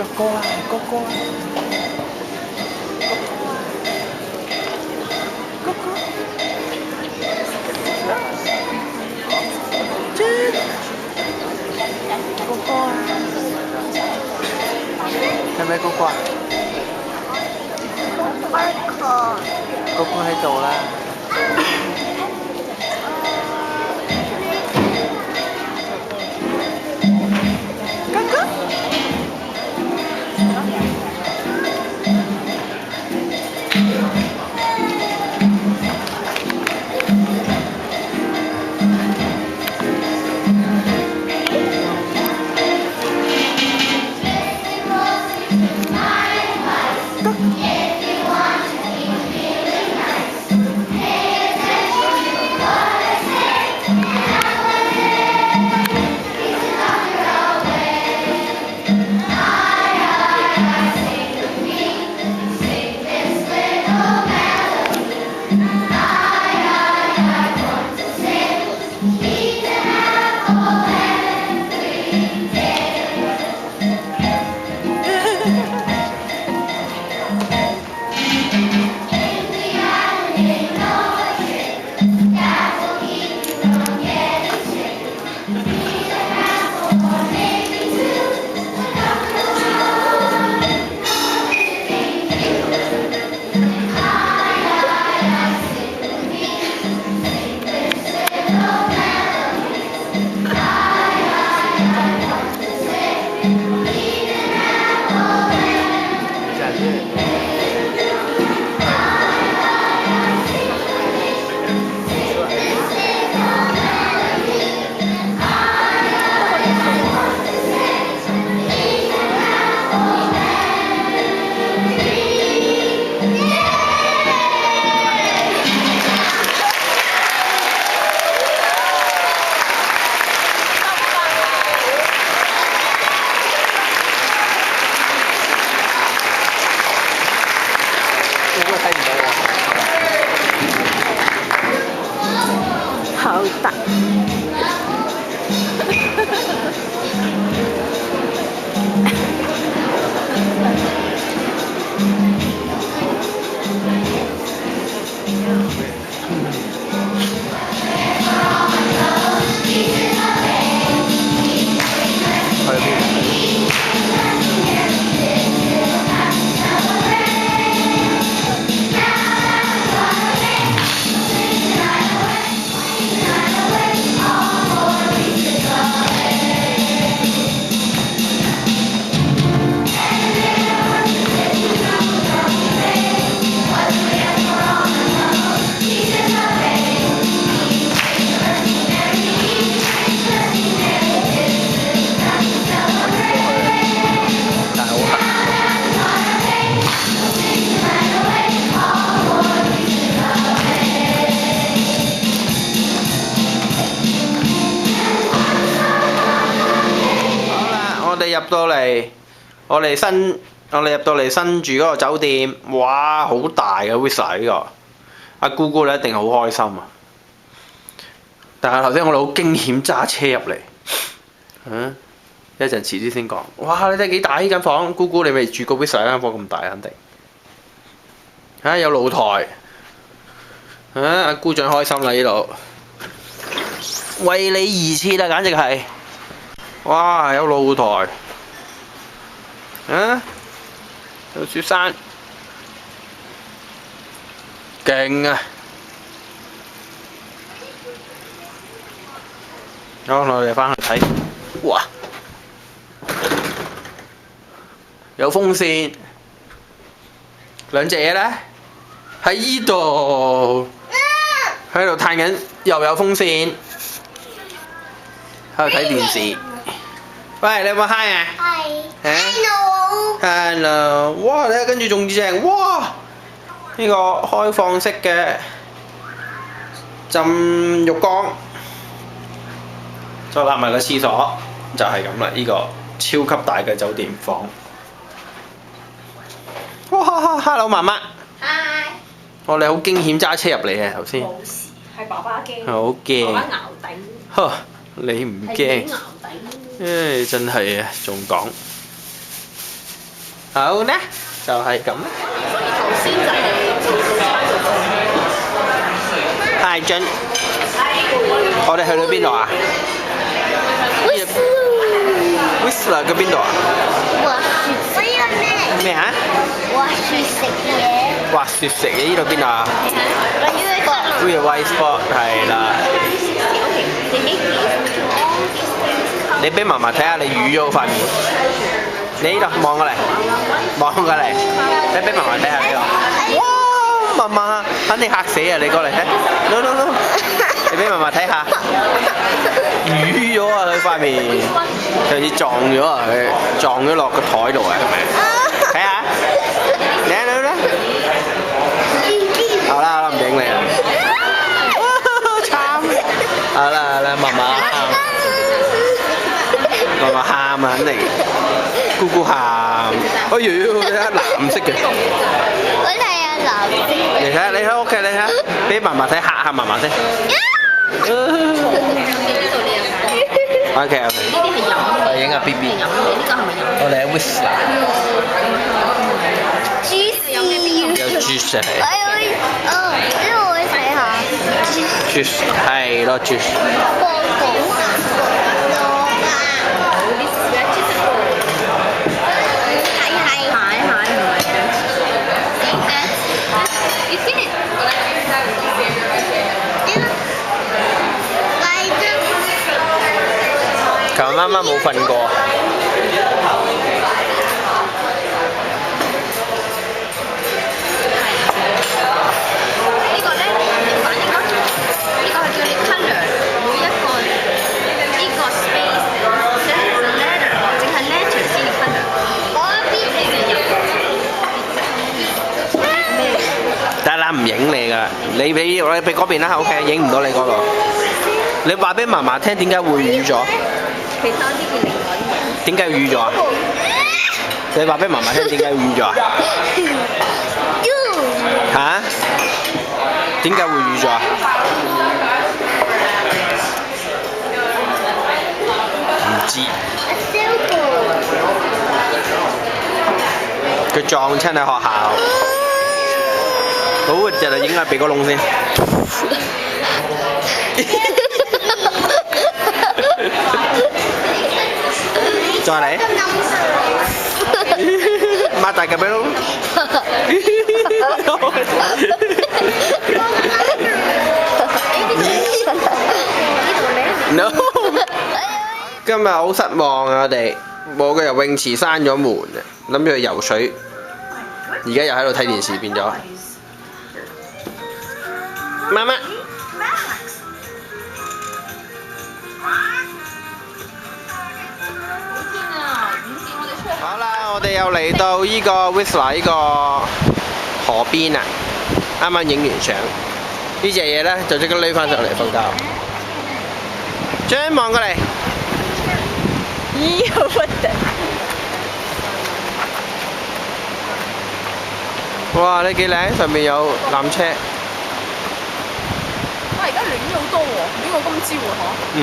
哥哥啊，哥哥啊，哥哥，啫，哥哥啊，係咪哥哥啊？哥哥喺度啦。好大。我哋入到嚟新住嗰個酒店，哇，好大嘅 Whistler 呢個，阿姑姑咧一定好開心啊！但係頭先我哋好驚險揸車入嚟，一陣遲啲先講。哇！你睇幾大呢間房？姑姑你未住過 Whistler 間房咁大，肯定。有露台，阿姑丈開心啦呢度，為你而設啊，簡直係！哇！有露台。有雪山，勁啊！好，我哋返去睇。哇！有風扇，兩隻嘢咧喺依度，喺度嘆緊，又有風扇，喺度睇電視。喂，你有冇嗨啊？Hello， 哇！你睇跟住仲正，哇！呢個開放式嘅浸浴缸，再搭埋個廁所，就係咁啦。呢個超級大嘅酒店房。哇 ！Hello， 媽媽。Hi。我哋好驚險揸車入嚟嘅頭先。冇事，係爸爸驚。好驚。爸爸淆頂。呵，你唔驚？係咬頂。真係啊，仲講。好呢，就係咁啦。頭先就係太準。我哋去到邊度啊？Whistler 嘅邊度啊？滑雪飛啊咩？咩啊？滑雪食嘢。滑雪食嘢呢度邊度啊？White Spot 係啦。你俾嫲嫲睇下你瘀咗塊面。你呢度望過嚟，望過嚟。你俾嫲嫲睇下呢個。哇！嫲嫲肯定嚇死啊！你過嚟睇。No。你俾嫲嫲睇下。瘀咗啊！佢塊面，上次撞咗啊！佢撞咗落個台度啊！係咪？睇下。嚟啦！好啦，唔影你啦。慘！好啦，嫲嫲喊。嫲嫲喊啊，肯定。姑姑喊。哎呦，你睇下藍色嘅。我睇下藍色。你睇下，你喺屋企，你睇下，俾嫲嫲睇嚇下嫲嫲先。OK。我影下 BB。飲嘅，呢個係咪飲？我哋喺 Whistler。有 juice 啊！呢個我睇下。juice 係咯 juice。琴晚媽媽冇瞓過。呢個咧，反應咯。呢個係叫你 colour 每一個呢個 space，即係 letter，淨係 letter 先要 colour。得啦，唔影你㗎，你俾嗰邊啦 ，OK， 影唔到你嗰度。你話俾嫲嫲聽點解會瘀咗？其他啲叫靈魂。點解瘀咗啊？你話俾嫲嫲聽點解瘀咗啊？嚇？點解會瘀咗啊？唔知。佢撞親喺學校。好核突啊！影下鼻哥窿先。再嚟。擘大個鼻窿。No。今日好失望啊！我哋冇個游泳池閂咗門啊，諗住去游水，而家又喺度睇電視變咗。媽媽。好啦，我哋又嚟到依個 Whistler 依個河邊啊！啱啱影完相，呢隻嘢咧就即刻匿翻上嚟瞓覺。張望過嚟。咦，好核突！哇！你幾靚，上面有纜車。哇！而家暖咗好多喎，比我今朝喎，嗬。嗯。